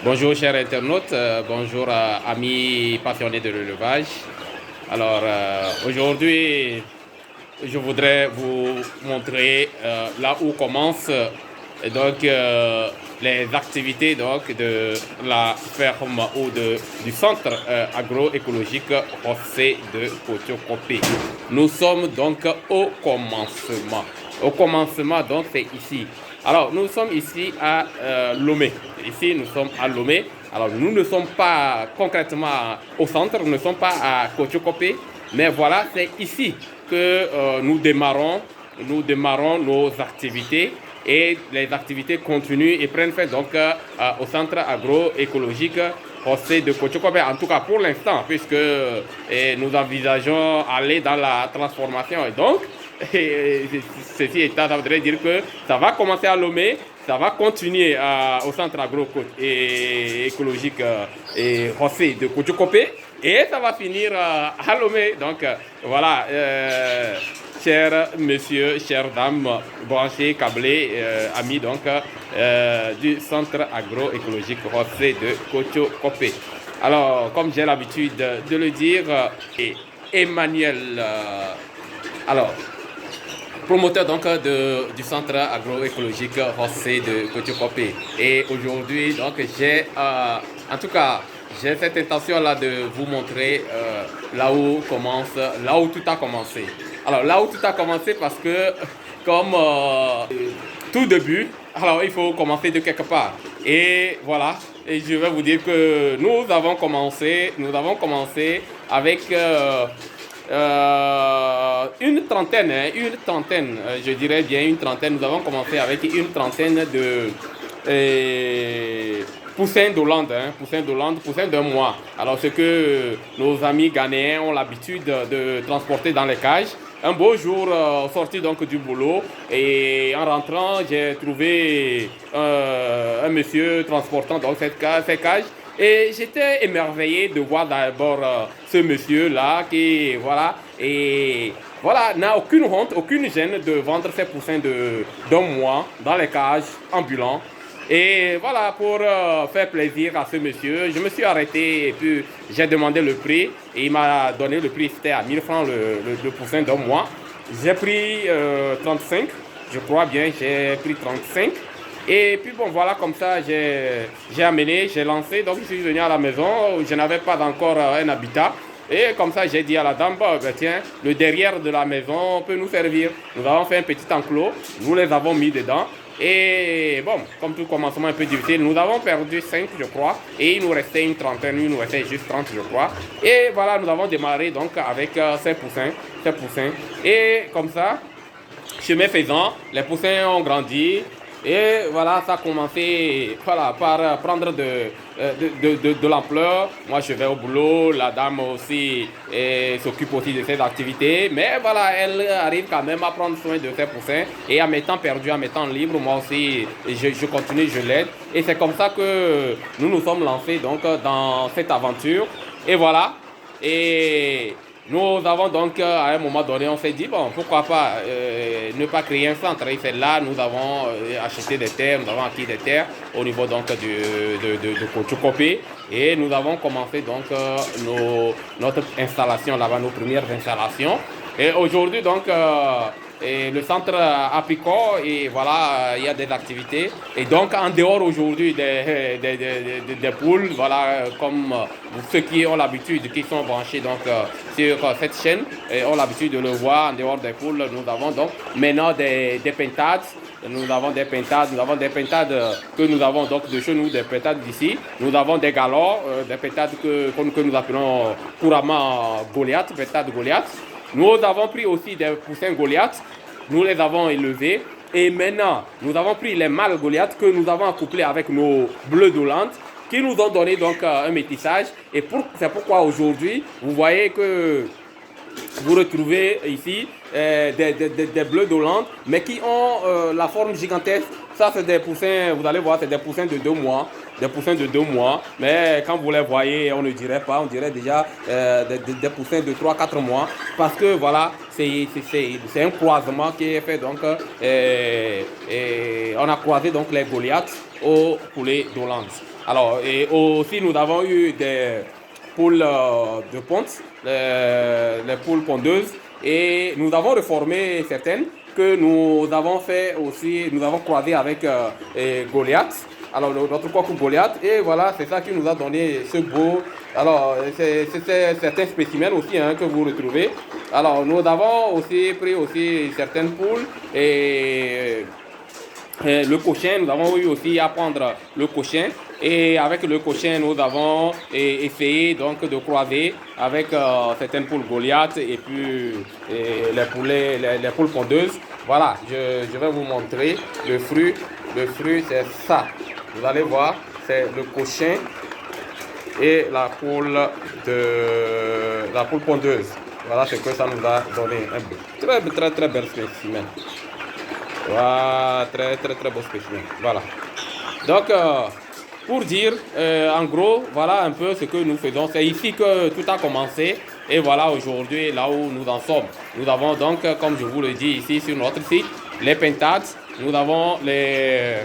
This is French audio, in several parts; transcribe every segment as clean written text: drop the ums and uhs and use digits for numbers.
Bonjour chers internautes, bonjour amis passionnés de l'élevage. Alors aujourd'hui, je voudrais vous montrer là où commencent les activités de la ferme ou du centre agroécologique José de Kotiokope. Nous sommes donc au commencement. Au commencement, donc c'est ici. Alors nous sommes ici à Lomé. Ici nous sommes à Lomé. Alors nous ne sommes pas concrètement au centre, nous ne sommes pas à Kotiokope, mais voilà, c'est ici que nous démarrons nos activités et les activités continuent et prennent fin donc au centre agroécologique José de Kotiokope, en tout cas pour l'instant, puisque nous envisageons aller dans la transformation. Et donc, ceci étant, ça voudrait dire que ça va commencer à Lomé, ça va continuer au centre agroécologique José de Kotiokope et ça va finir à Lomé. Donc voilà, chers messieurs, chères dames, branchés, câblés, amis donc du centre agroécologique José de Kotiokope. Alors, comme j'ai l'habitude de le dire, Emmanuel, alors, promoteur donc du centre agroécologique José de Kotiokope. Et aujourd'hui, donc, en tout cas, j'ai cette intention là de vous montrer là où tout a commencé. Alors là où tout a commencé parce que comme tout début, alors il faut commencer de quelque part. Et voilà, et je vais vous dire que nous avons commencé avec une trentaine, je dirais bien une trentaine. Nous avons commencé avec une trentaine de poussins d'Hollande, poussins d'un mois. Alors ce que nos amis ghanéens ont l'habitude de transporter dans les cages. Un beau jour, sorti donc du boulot, et en rentrant, j'ai trouvé un monsieur transportant donc ces cages. Et j'étais émerveillé de voir d'abord ce monsieur-là qui, voilà, n'a aucune honte, aucune gêne de vendre ses poussins d'un mois dans les cages ambulants. Et voilà, pour faire plaisir à ce monsieur, je me suis arrêté et puis j'ai demandé le prix et il m'a donné le prix, c'était à 1000 francs le poussin d'un mois. J'ai pris 35, je crois bien, j'ai pris 35. Et puis bon, voilà, comme ça, j'ai amené, j'ai lancé, donc je suis venu à la maison, je n'avais pas encore un habitat. Et comme ça, j'ai dit à la dame, bah, tiens, le derrière de la maison peut nous servir. Nous avons fait un petit enclos, nous les avons mis dedans. Et bon, comme tout commencement un peu difficile, nous avons perdu 5, je crois. Et il nous restait une trentaine, il nous restait juste 30, je crois. Et voilà, nous avons démarré donc avec ces poussins. Et comme ça, chemin faisant, les poussins ont grandi. Et voilà, ça a commencé par prendre de l'ampleur. Moi, je vais au boulot, la dame aussi s'occupe aussi de ses activités. Mais voilà, elle arrive quand même à prendre soin de ses poussins. Et à mes temps perdus, à mes temps libres, moi aussi, je continue, je l'aide. Et c'est comme ça que nous nous sommes lancés donc, dans cette aventure. Et voilà. Et nous avons donc, à un moment donné, on s'est dit, bon, pourquoi pas ne pas créer un centre. Et c'est là, nous avons acheté des terres, nous avons acquis des terres au niveau donc de Kotiokope. Et nous avons commencé donc notre installation là-bas, nos premières installations. Et aujourd'hui, donc, et le centre apicole, et voilà, il y a des activités. Et donc, en dehors aujourd'hui des poules, voilà, comme ceux qui ont l'habitude, qui sont branchés donc, sur cette chaîne, et ont l'habitude de le voir, en dehors des poules, nous avons donc maintenant des pentades. Nous avons des pentades que nous avons donc de chez nous, des pentades d'ici. Nous avons des galons, des pentades que nous appelons couramment Goliath, pentades Goliath. Nous avons pris aussi des poussins Goliath, nous les avons élevés. Et maintenant, nous avons pris les mâles Goliath que nous avons accouplés avec nos bleus d'Hollande, qui nous ont donné donc un métissage. Et c'est pourquoi aujourd'hui, vous voyez que vous retrouvez ici des bleus d'Hollande, mais qui ont la forme gigantesque. Ça, c'est des poussins, vous allez voir, c'est des poussins de 2 mois. Des poussins de 2 mois, mais quand vous les voyez, on ne dirait pas, on dirait déjà des poussins de 3-4 mois, parce que voilà, c'est un croisement qui est fait, donc on a croisé donc les Goliaths au poulet d'Hollande. Alors, et aussi, nous avons eu des poules de ponte, les poules pondeuses, et nous avons reformé certaines que nous avons fait aussi, nous avons croisé avec Goliath. Alors, notre coq Goliath, et voilà, c'est ça qui nous a donné ce beau. Alors, c'est certains spécimens aussi hein, que vous retrouvez. Alors, nous avons aussi pris aussi certaines poules et le cochin, nous avons eu aussi à prendre le cochin et avec le cochin nous avons essayé donc de croiser avec certaines poules Goliath et puis les poules pondeuses. Voilà, je vais vous montrer le fruit. Le fruit c'est ça. Vous allez voir, c'est le cochin et la poule pondeuse. Voilà ce que ça nous a donné. Un très bel spécimen. Voilà, très beau spécimen. Voilà. Donc, pour dire, en gros, voilà un peu ce que nous faisons. C'est ici que tout a commencé. Et voilà aujourd'hui là où nous en sommes. Nous avons donc, comme je vous le dis ici sur notre site, les pentades. Nous avons les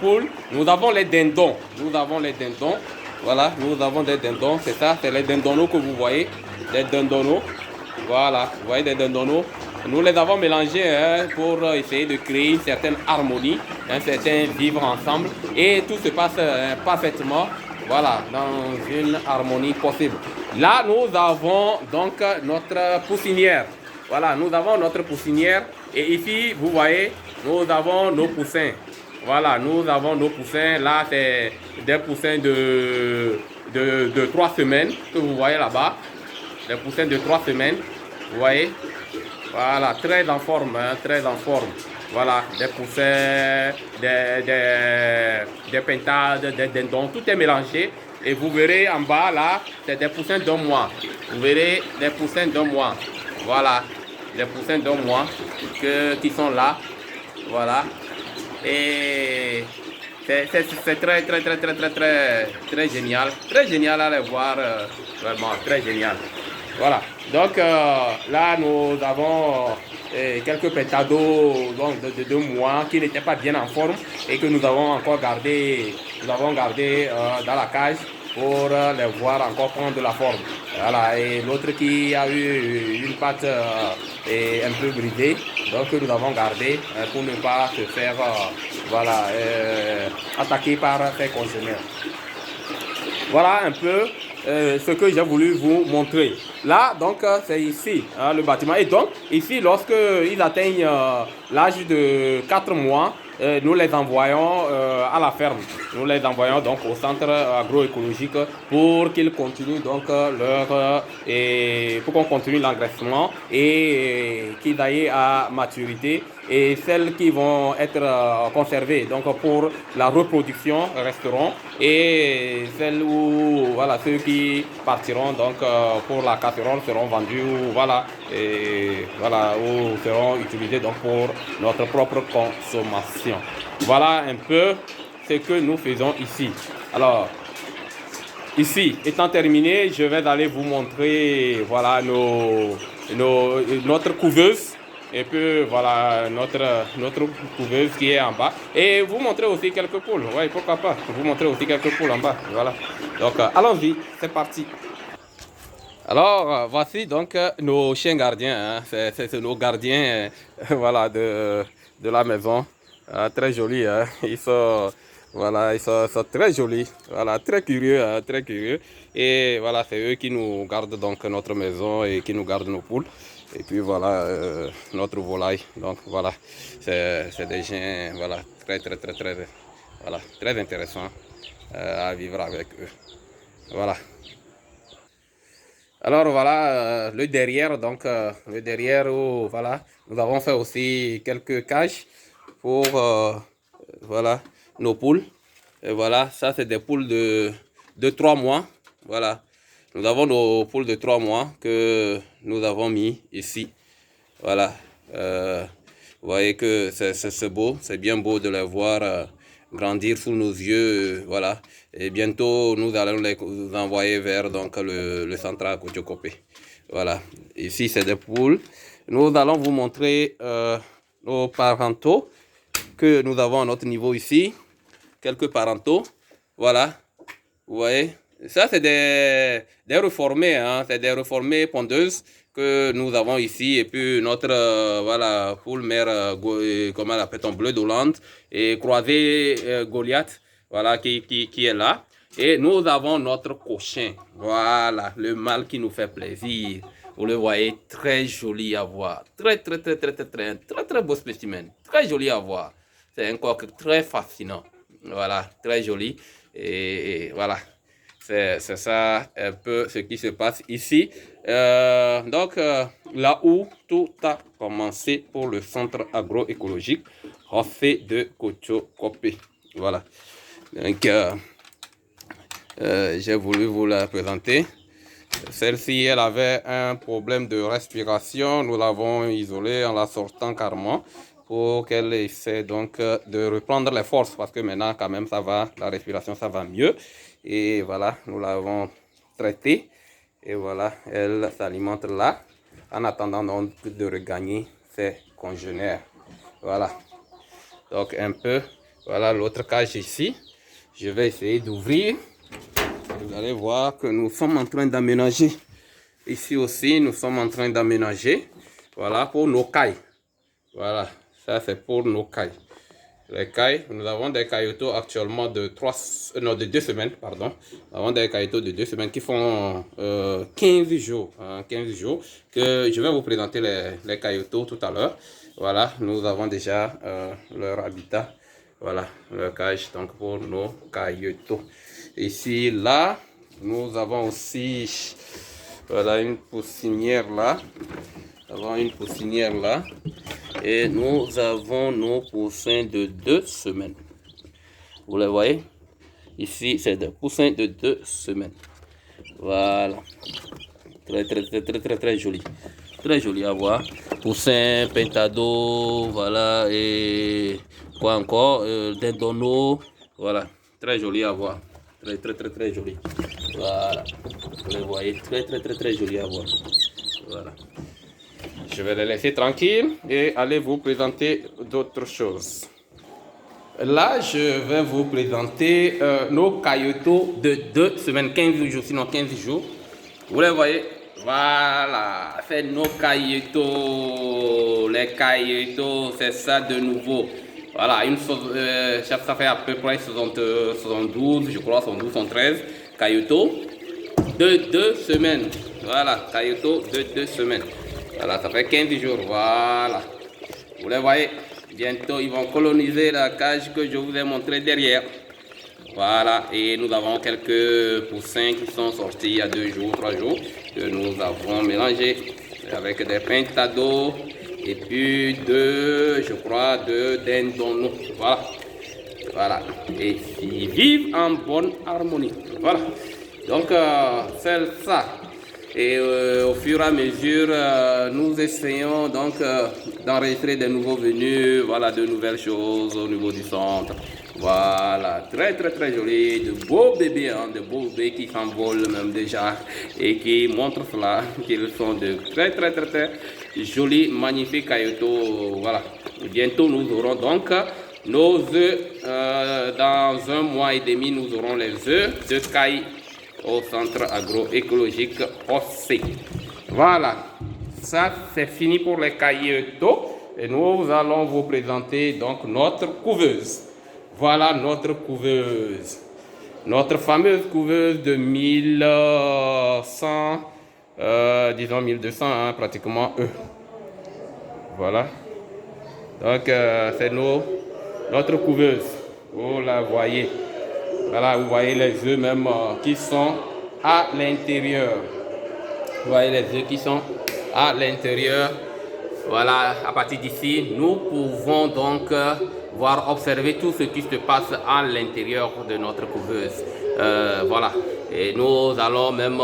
poules. Nous avons les dindons. Nous avons les dindons. Voilà, nous avons des dindons. C'est ça, c'est les dindonneaux que vous voyez. Les dindonneaux. Voilà, vous voyez des dindonneaux. Nous les avons mélangés hein, pour essayer de créer une certaine harmonie, un certain vivre ensemble. Et tout se passe parfaitement, voilà, dans une harmonie possible. Là, nous avons donc notre poussinière. Voilà, nous avons notre poussinière. Et ici, vous voyez, nous avons nos poussins. Voilà, nous avons nos poussins. Là, c'est des poussins de 3 semaines que vous voyez là-bas. Des poussins de 3 semaines. Vous voyez? Voilà, très en forme, hein, très en forme. Voilà, des poussins, des pentades, des dindons, tout est mélangé. Et vous verrez en bas, là, c'est des poussins d'un mois. Vous verrez des poussins d'un mois. Voilà, les poussins d'un mois qui sont là. Voilà. Et c'est très génial. Très génial à les voir, vraiment, très génial. Voilà, donc là nous avons quelques pétados donc, de 2 mois qui n'étaient pas bien en forme et que nous avons encore gardé, dans la cage pour les voir encore prendre de la forme. Voilà, et l'autre qui a eu une patte un peu brisée, donc nous avons gardé pour ne pas se faire voilà, attaquer par ses congénères. Voilà un peu ce que j'ai voulu vous montrer. Là, donc, c'est ici, hein, le bâtiment. Et donc, ici, lorsque ils atteignent l'âge de 4 mois, nous les envoyons à la ferme. Nous les envoyons donc au centre agroécologique pour qu'ils continuent donc pour qu'on continue l'engraissement et qu'ils aillent à maturité. Et celles qui vont être conservées donc pour la reproduction resteront et celles où voilà ceux qui partiront donc pour la casserole seront vendus ou voilà et voilà ou seront utilisés donc pour notre propre consommation. Voilà un peu ce que nous faisons ici. Alors ici étant terminé, je vais aller vous montrer voilà notre couveuse. Et puis voilà notre couveuse qui est en bas. Et vous montrer aussi quelques poules. Oui, pourquoi pas. Vous montrer aussi quelques poules en bas. Voilà. Donc allons-y, c'est parti. Alors voici donc nos chiens gardiens. Hein. C'est nos gardiens voilà, de la maison. Très jolis. Hein. Ils sont très jolis. Voilà, très curieux. Hein, très curieux. Et voilà, c'est eux qui nous gardent donc notre maison et qui nous gardent nos poules. Et puis voilà notre volaille. Donc voilà, c'est des chiens voilà, très voilà, très intéressants à vivre avec eux. Voilà. Alors voilà le derrière, donc le derrière où voilà, nous avons fait aussi quelques cages pour voilà nos poules. Et voilà, ça c'est des poules de 3 mois. Voilà. Nous avons nos poules de 3 mois que nous avons mis ici. Voilà. Vous voyez que c'est beau, c'est bien beau de les voir grandir sous nos yeux. Voilà. Et bientôt, nous allons les envoyer vers donc, le centre à Kotiokopé. Voilà. Ici, c'est des poules. Nous allons vous montrer nos parentaux que nous avons à notre niveau ici. quelques parentaux. Voilà, vous voyez. Ça, c'est des reformés, hein. C'est des reformés pondeuses que nous avons ici. Et puis notre voilà, poule mère, comment l'appelle-t-on, bleu d'Hollande et croisé Goliath, voilà, qui est là. Et nous avons notre cochin, voilà, le mâle qui nous fait plaisir. Vous le voyez, très joli à voir. Très beau spécimen. Très joli à voir. C'est un coq très fascinant. Voilà, très joli. Et voilà, c'est ça un peu ce qui se passe ici. Donc, là où tout a commencé pour le centre agroécologique José de Kocho-Kopé. Voilà. Donc, j'ai voulu vous la présenter. Celle-ci, elle avait un problème de respiration. Nous l'avons isolée en la sortant carrément pour qu'elle essaie donc de reprendre les forces parce que maintenant quand même ça va, la respiration ça va mieux. Et voilà, nous l'avons traitée et voilà, elle s'alimente là en attendant donc de regagner ses congénères. Voilà, donc un peu, voilà l'autre cage ici. Je vais essayer d'ouvrir. Vous allez voir que nous sommes en train d'aménager. Ici aussi, nous sommes en train d'aménager. Voilà, pour nos cailles. Voilà, ça c'est pour nos cailles. Les cailles, nous avons des caillotos actuellement de 2 semaines, pardon. Nous avons des caillotos de 2 semaines qui font 15 jours. 15 jours. Que je vais vous présenter les caillotos tout à l'heure. Voilà, nous avons déjà leur habitat. Voilà, leur cage donc pour nos caillotos. Ici, là, nous avons aussi voilà, une poussinière là. Nous avons une poussinière là. Et nous avons nos poussins de 2 semaines. Vous les voyez? Ici, c'est des poussins de 2 semaines. Voilà. Très joli. Très joli à voir. Poussins, pentado, voilà. Et quoi encore? Des donos. Voilà. Très joli à voir. Très joli. Voilà. Vous les voyez, très joli à voir. Voilà. Je vais les laisser tranquilles et aller vous présenter d'autres choses. Là, je vais vous présenter nos caillotos de 2 semaines, 15 jours, sinon 15 jours. Vous les voyez? Voilà, c'est nos caillotos. Les caillotos, c'est ça de nouveau. Voilà, ça fait à peu près 72, je crois, 72, 73 caillotos de 2 semaines. Voilà, caillotos de 2 semaines. Voilà, ça fait 15 jours. Voilà, vous les voyez. Bientôt, ils vont coloniser la cage que je vous ai montré derrière. Voilà, et nous avons quelques poussins qui sont sortis il y a 2 jours, 3 jours, que nous avons mélangés avec des pentados et puis je crois, deux dindons. Voilà. Voilà. Et ils vivent en bonne harmonie. Voilà. Donc, c'est ça. Et au fur et à mesure, nous essayons donc d'enregistrer des nouveaux venus, voilà, de nouvelles choses au niveau du centre. Voilà, très joli, de beaux bébés, hein, de beaux bébés qui s'envolent même déjà et qui montrent cela, qu'ils sont de très jolis, magnifiques caillotos. Voilà, et bientôt nous aurons donc nos œufs, dans 1 mois et demi, nous aurons les œufs de caille au centre agroécologique OC. Voilà, ça c'est fini pour les caillotos et nous allons vous présenter donc notre couveuse. Voilà notre couveuse, notre fameuse couveuse de 1100, disons 1200, hein, pratiquement œufs. Voilà, donc c'est notre couveuse, vous la voyez. Voilà, vous voyez les œufs même qui sont à l'intérieur. Vous voyez les œufs qui sont à l'intérieur. Voilà, à partir d'ici, nous pouvons donc observer tout ce qui se passe à l'intérieur de notre couveuse. Voilà, et nous allons même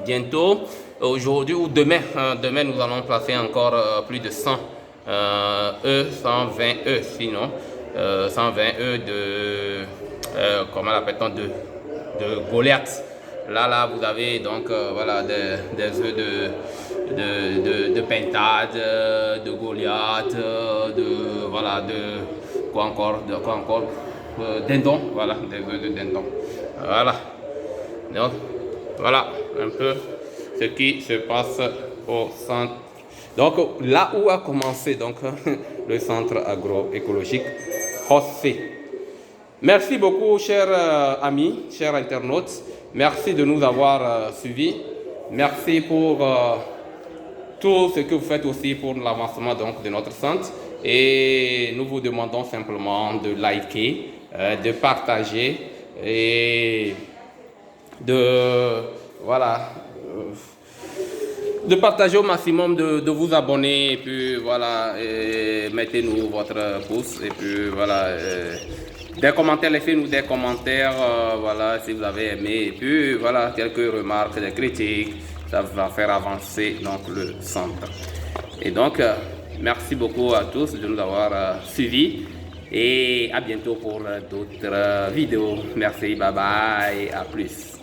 bientôt, aujourd'hui ou demain, demain nous allons placer encore plus de 100 œufs, 120 œufs sinon, 120 œufs de... comment l'appelle-t-on, de Goliath. Là, vous avez donc voilà, des œufs de pentade, de Goliath, voilà, de quoi encore, dindons, voilà, des œufs de dindon. Voilà. Donc, voilà un peu ce qui se passe au centre. Donc, là où a commencé donc, le centre agroécologique José. Merci beaucoup, chers amis, chers internautes. Merci de nous avoir suivis. Merci pour tout ce que vous faites aussi pour l'avancement donc de notre centre. Et nous vous demandons simplement de liker, de partager et de voilà de partager au maximum, de vous abonner et puis voilà, mettez-nous votre pouce et puis voilà, des commentaires, laissez-nous des commentaires, voilà, si vous avez aimé et puis voilà, quelques remarques, des critiques, ça va faire avancer donc le centre. Et donc, merci beaucoup à tous de nous avoir suivis et à bientôt pour d'autres vidéos. Merci, bye bye, à plus.